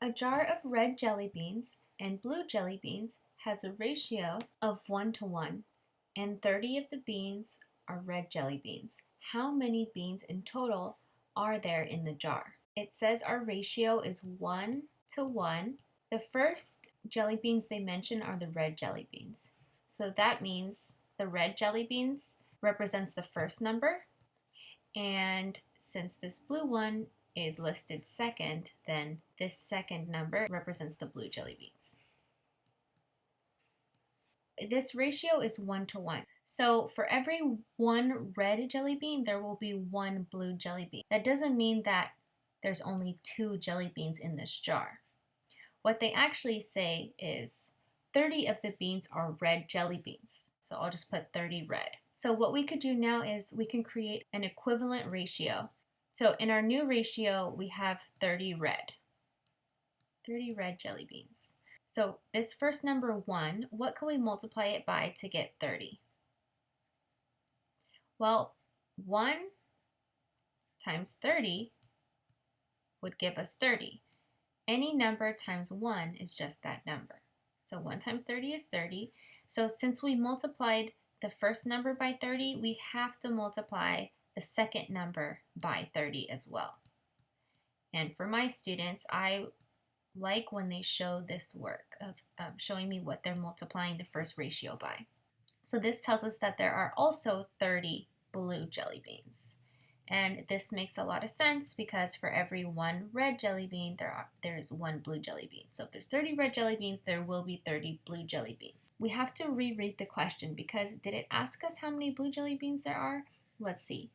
A jar of red jelly beans and blue jelly beans has a ratio of 1 to 1, and 30 of the beans are red jelly beans. How many beans in total are there in the jar? It says our ratio is 1 to 1. The first jelly beans they mention are the red jelly beans. So that means the red jelly beans represents the first number, and since this blue one is listed second, then this second number represents the blue jelly beans. This ratio is 1 to 1. So for every one red jelly bean, there will be one blue jelly bean. That doesn't mean that there's only 2 jelly beans in this jar. What they actually say is 30 of the beans are red jelly beans. So I'll just put 30 red. So what we could do now is we can create an equivalent ratio. So in our new ratio, we have 30 red jelly beans. So this first number 1, what can we multiply it by to get 30? Well, 1 times 30 would give us 30. Any number times 1 is just that number. So 1 times 30 is 30. So since we multiplied the first number by 30, we have to multiply the second number by 30 as well. And for my students, I like when they show this work of showing me what they're multiplying the first ratio by. So this tells us that there are also 30 blue jelly beans. And this makes a lot of sense because for every one red jelly bean, there is one blue jelly bean. So if there's 30 red jelly beans, there will be 30 blue jelly beans. We have to reread the question because did it ask us how many blue jelly beans there are? Let's see.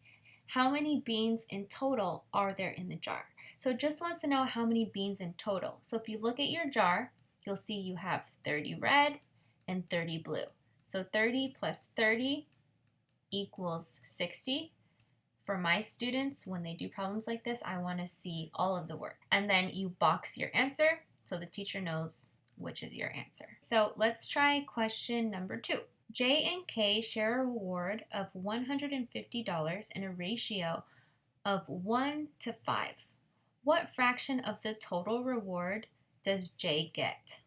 How many beans in total are there in the jar? So it just wants to know how many beans in total. So if you look at your jar, you'll see you have 30 red and 30 blue. So 30 plus 30 equals 60. For my students, when they do problems like this, I want to see all of the work. And then you box your answer so the teacher knows which is your answer. So let's try question number 2. J and K share a reward of $150 in a ratio of 1 to 5. What fraction of the total reward does J get?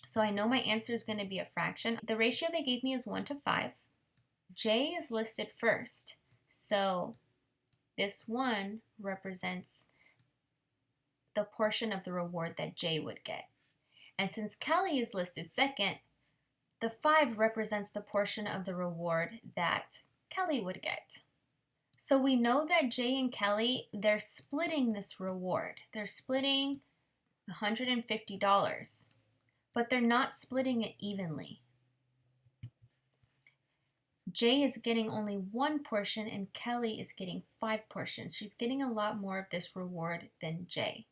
So I know my answer is going to be a fraction. The ratio they gave me is 1 to 5. J is listed first. So this 1 represents the portion of the reward that J would get. And since Kelly is listed second, the 5 represents the portion of the reward that Kelly would get. So we know that Jay and Kelly, they're splitting this reward. They're splitting $150, but they're not splitting it evenly. Jay is getting only 1 portion and Kelly is getting 5 portions. She's getting a lot more of this reward than Jay.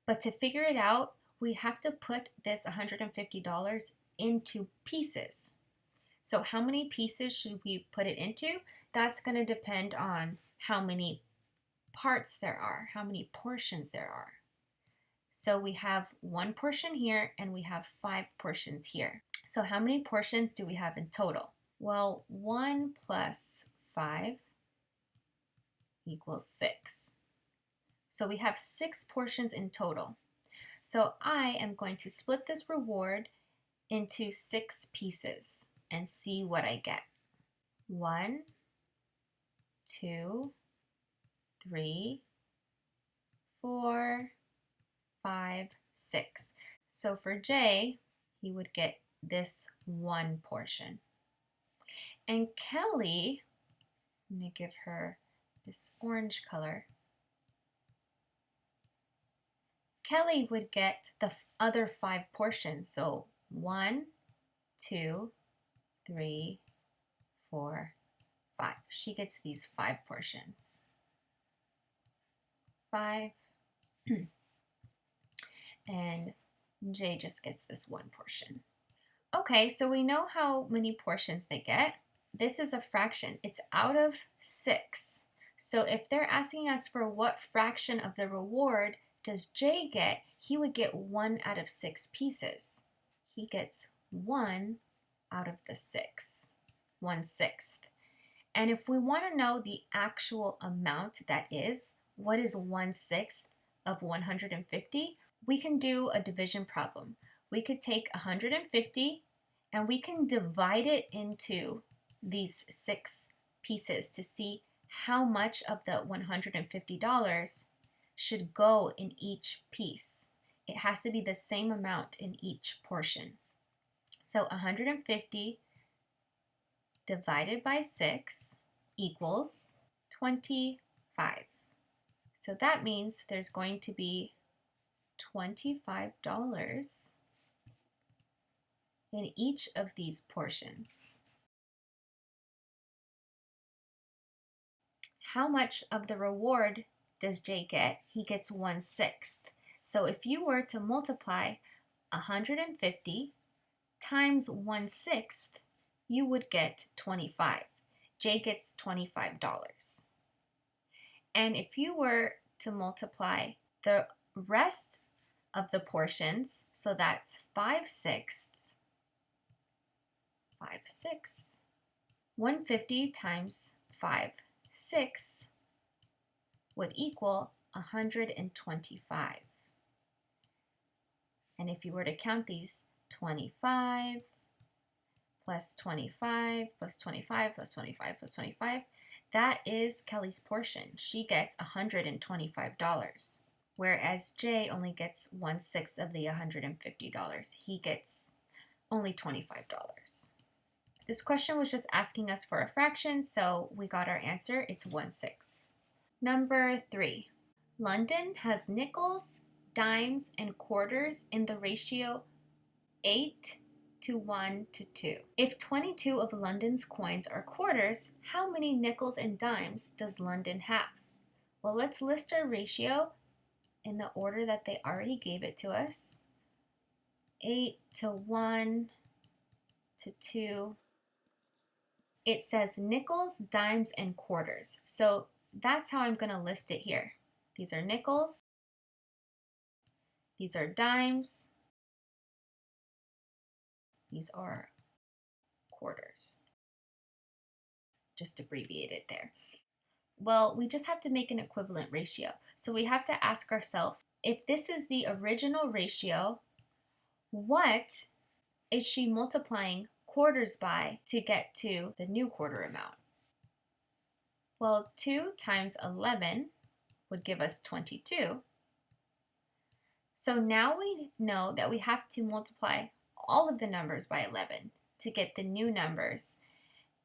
But to figure it out, we have to put this $150 into pieces. So how many pieces should we put it into? That's going to depend on how many parts there are, how many portions there are. So we have 1 portion here and we have 5 portions here. So how many portions do we have in total? Well, 1 plus 5 equals 6. So we have 6 portions in total. So I am going to split this reward into 6 pieces and see what I get. 1, 2, 3, 4, 5, 6. So for Jay, he would get this 1 portion. And Kelly, I'm going to give her this orange color. Kelly would get the other 5 portions. So 1, 2, 3, 4, 5. She gets these 5 portions. 5. And Jay just gets this 1 portion. Okay, so we know how many portions they get. This is a fraction. It's out of 6. So if they're asking us for what fraction of the reward does Jay get, he would get 1 out of 6 pieces. He gets 1 out of the 6, 1/6. And if we want to know the actual amount that is, what is 1/6 of 150? we can do a division problem. We could take 150 and we can divide it into these 6 pieces to see how much of the $150 should go in each piece. It has to be the same amount in each portion. So 150 divided by 6 equals 25. So that means there's going to be $25 in each of these portions. How much of the reward does Jay get? He gets 1/6. So if you were to multiply 150 times 1/6, you would get 25. Jay gets $25. And if you were to multiply the rest of the portions, so that's 5/6, 150 times 5/6 would equal 125. And if you were to count these, 25 plus 25 plus 25 plus 25 plus 25, that is Kelly's portion. She gets $125, whereas Jay only gets 1/6 of the $150. He gets only $25. This question was just asking us for a fraction, so we got our answer. It's 1/6. Number 3. London has nickels, dimes, and quarters in the ratio 8:1:2. If 22 of London's coins are quarters, how many nickels and dimes does London have? Well, let's list our ratio in the order that they already gave it to us. 8:1:2. It says nickels, dimes, and quarters. So that's how I'm going to list it here. These are nickels. These are dimes. These are quarters. Just abbreviate it there. Well, we just have to make an equivalent ratio. So we have to ask ourselves, if this is the original ratio, what is she multiplying quarters by to get to the new quarter amount? Well, 2 times 11 would give us 22. So now we know that we have to multiply all of the numbers by 11 to get the new numbers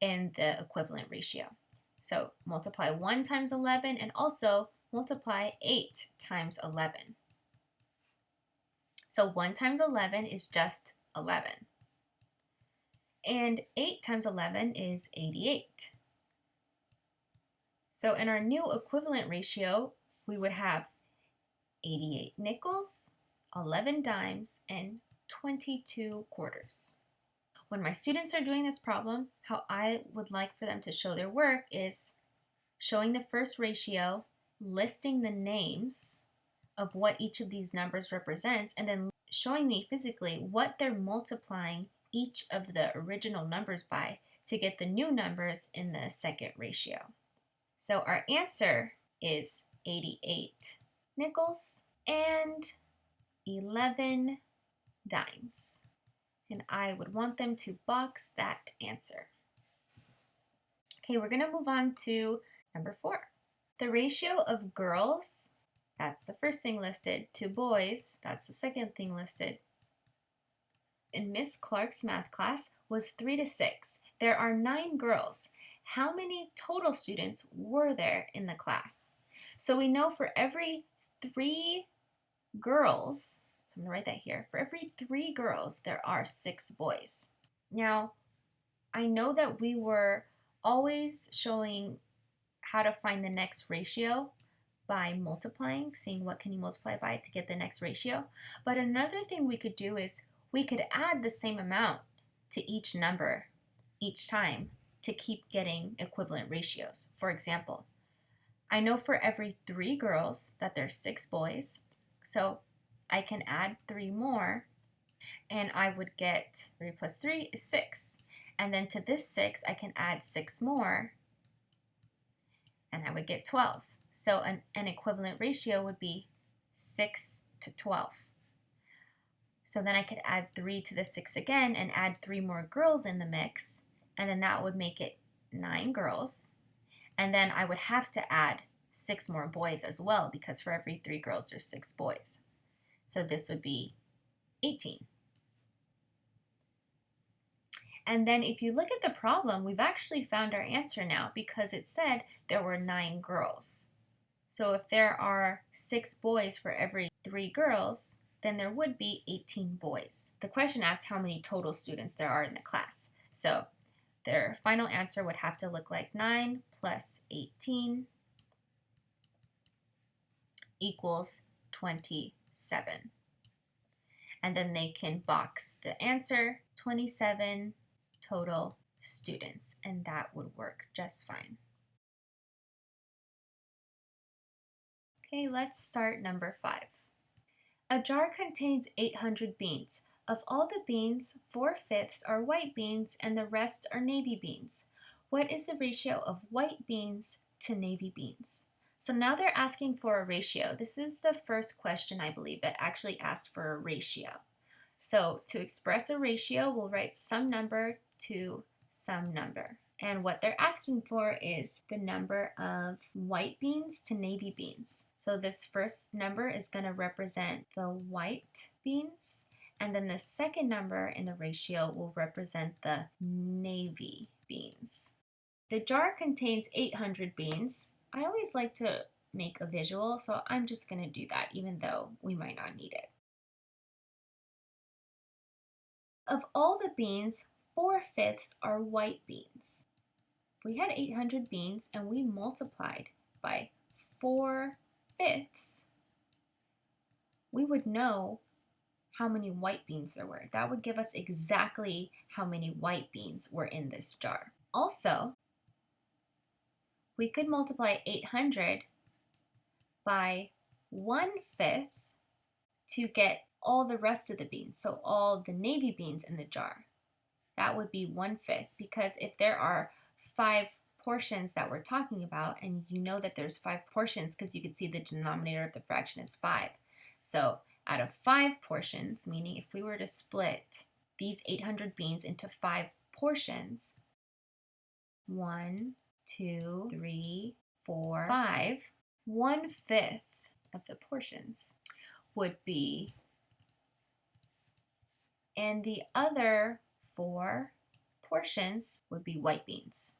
in the equivalent ratio. So multiply 1 times 11 and also multiply 8 times 11. So 1 times 11 is just 11. And 8 times 11 is 88. So in our new equivalent ratio, we would have 88 nickels, 11 dimes, and 22 quarters. When my students are doing this problem, how I would like for them to show their work is showing the first ratio, listing the names of what each of these numbers represents, and then showing me physically what they're multiplying each of the original numbers by to get the new numbers in the second ratio. So our answer is 88 nickels and 11 dimes. And I would want them to box that answer. Okay, we're going to move on to number 4. The ratio of girls, that's the first thing listed, to boys, that's the second thing listed, in Miss Clark's math class was 3:6. There are 9 girls. How many total students were there in the class? So we know for every 3 girls, so I'm going to write that here, for every 3 girls, there are 6 boys. Now, I know that we were always showing how to find the next ratio by multiplying, seeing what can you multiply by to get the next ratio. But another thing we could do is we could add the same amount to each number each time to keep getting equivalent ratios. For example, I know for every 3 girls that there's 6 boys, so I can add 3 more and I would get 3 plus 3 is 6. And then to this 6, I can add 6 more and I would get 12. So an equivalent ratio would be 6 to 12. So then I could add 3 to the 6 again and add 3 more girls in the mix, and then that would make it 9 girls. And then I would have to add 6 more boys as well, because for every 3 girls there's 6 boys. So this would be 18. And then if you look at the problem, we've actually found our answer now, because it said there were 9 girls. So if there are 6 boys for every 3 girls, then there would be 18 boys. The question asked how many total students there are in the class. So their final answer would have to look like 9 plus 18 equals 27. And then they can box the answer, 27 total students, and that would work just fine. Okay, let's start number 5. A jar contains 800 beans. Of all the beans, 4/5 are white beans and the rest are navy beans. What is the ratio of white beans to navy beans? So now they're asking for a ratio. This is the first question, I believe, that actually asked for a ratio. So to express a ratio, we'll write some number to some number. And what they're asking for is the number of white beans to navy beans. So this first number is going to represent the white beans, and then the second number in the ratio will represent the navy beans. The jar contains 800 beans. I always like to make a visual, so I'm just going to do that, even though we might not need it. Of all the beans, 4/5 are white beans. If we had 800 beans and we multiplied by 4/5, we would know how many white beans there were. That would give us exactly how many white beans were in this jar. Also, we could multiply 800 by 1/5 to get all the rest of the beans, so all the navy beans in the jar. That would be 1/5, because if there are 5 portions that we're talking about, and you know that there's 5 portions because you can see the denominator of the fraction is 5. So out of 5 portions, meaning if we were to split these 800 beans into 5 portions, 1, 2, 3, 4, 5, 1/5 of the portions would be, and the other 4 portions would be white beans.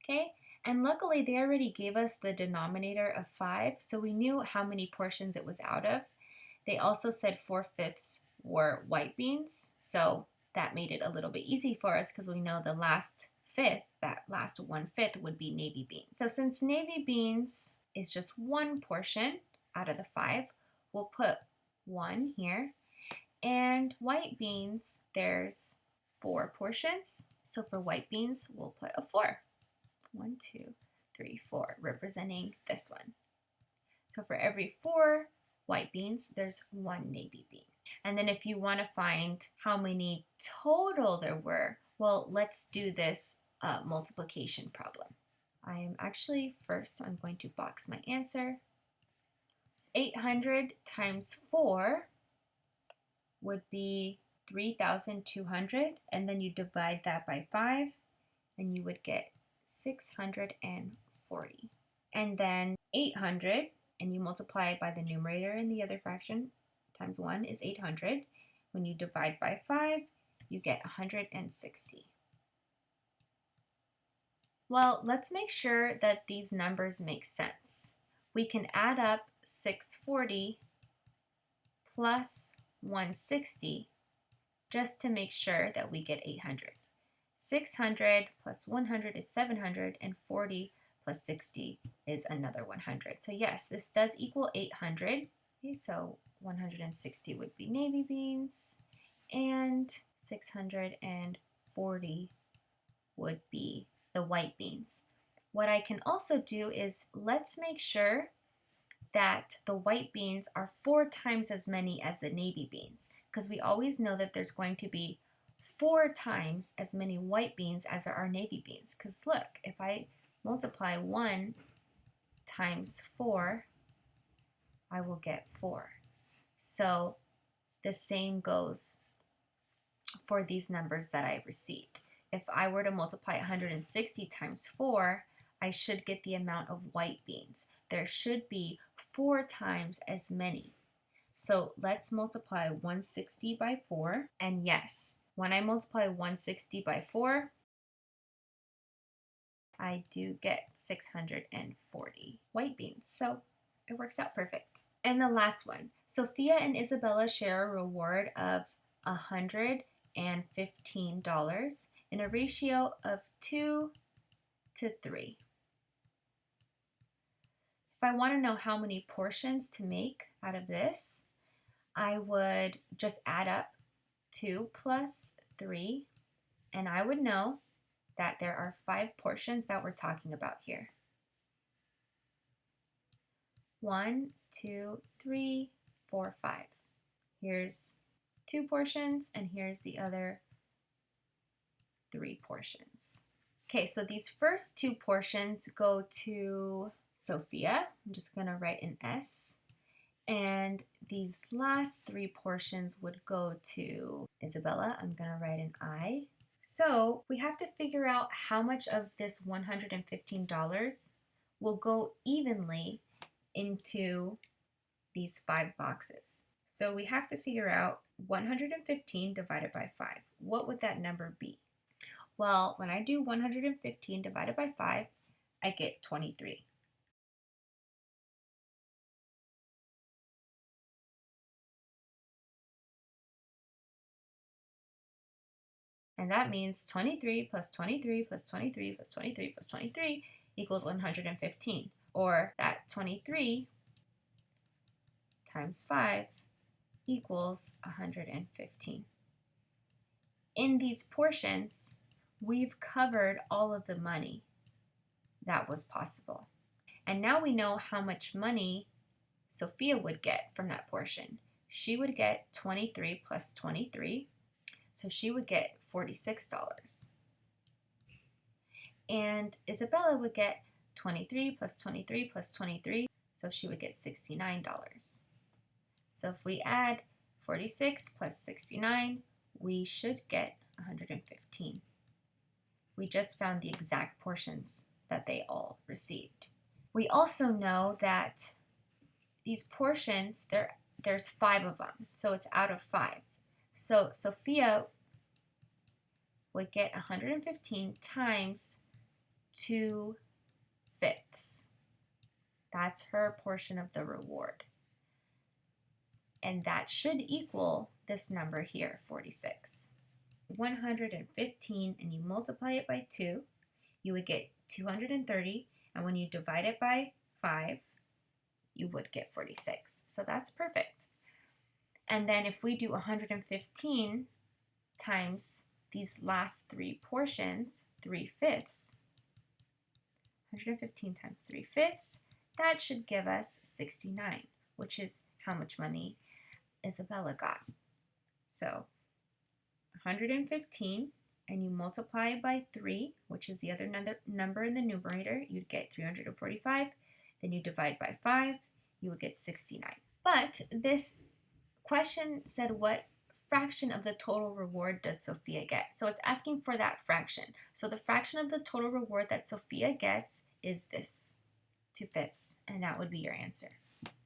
Okay, and luckily they already gave us the denominator of 5, so we knew how many portions it was out of. They also said 4/5 were white beans, so that made it a little bit easy for us because we know the last fifth, that last 1/5 would be navy beans. So since navy beans is just 1 portion out of the 5, we'll put 1 here. And white beans, there's 4 portions. So for white beans, we'll put a 4. 1, 2, 3, 4, representing this one. So for every 4 white beans, there's 1 navy bean. And then if you want to find how many total there were, well, let's do this multiplication problem. I am actually, first I'm going to box my answer. 800 times 4 would be 3,200, and then you divide that by 5, and you would get 640. And then 800, and you multiply it by the numerator in the other fraction, times 1 is 800. When you divide by 5, you get 160. Well, let's make sure that these numbers make sense. We can add up 640 plus 160 just to make sure that we get 800. 600 plus 100 is 700, and 40 plus 60 is another 100. So yes, this does equal 800. Okay, so 160 would be navy beans, and 640 would be the white beans. What I can also do is, let's make sure that the white beans are 4 times as many as the navy beans, because we always know that there's going to be 4 times as many white beans as there are navy beans. Because look, if I multiply 1 times 4, I will get 4. So the same goes for these numbers that I received. If I were to multiply 160 times 4, I should get the amount of white beans. There should be 4 times as many. So let's multiply 160 by 4. And yes, when I multiply 160 by 4, I do get 640 white beans. So it works out perfect. And the last one, Sophia and Isabella share a reward of $115 in a ratio of 2 to 3. If I want to know how many portions to make out of this, I would just add up 2 plus 3, and I would know that there are 5 portions that we're talking about here. 1, 2, 3, 4, 5. Here's 2 portions, and here's the other 3 portions. Okay, so these first 2 portions go to Sophia. I'm just going to write an S. And these last 3 portions would go to Isabella. I'm going to write an I. So we have to figure out how much of this $115 will go evenly into these 5 boxes. So we have to figure out 115 divided by 5. What would that number be? Well, when I do 115 divided by 5, I get 23. And that means 23 plus 23 plus 23 plus 23 plus 23 equals 115. Or that 23 times 5 equals 115. In these portions, we've covered all of the money that was possible. And now we know how much money Sophia would get from that portion. She would get 23 plus 23, so she would get $46. And Isabella would get 23 plus 23 plus 23, so she would get $69. So if we add 46 plus 69, we should get 115. We just found the exact portions that they all received. We also know that these portions, there's 5 of them, so it's out of 5. So Sophia would get 115 times 2/5. That's her portion of the reward. And that should equal this number here, 46. 115, and you multiply it by 2, you would get 230, and when you divide it by 5, you would get 46. So that's perfect. And then if we do 115 times these last 3 portions, 3/5, 115 times 3/5, that should give us 69, which is how much money Isabella got. So 115, and you multiply it by 3, which is the other number in the numerator, you'd get 345. Then you divide by 5, you would get 69. But this question said, what fraction of the total reward does Sophia get? So it's asking for that fraction. So the fraction of the total reward that Sophia gets is this, 2/5, and that would be your answer.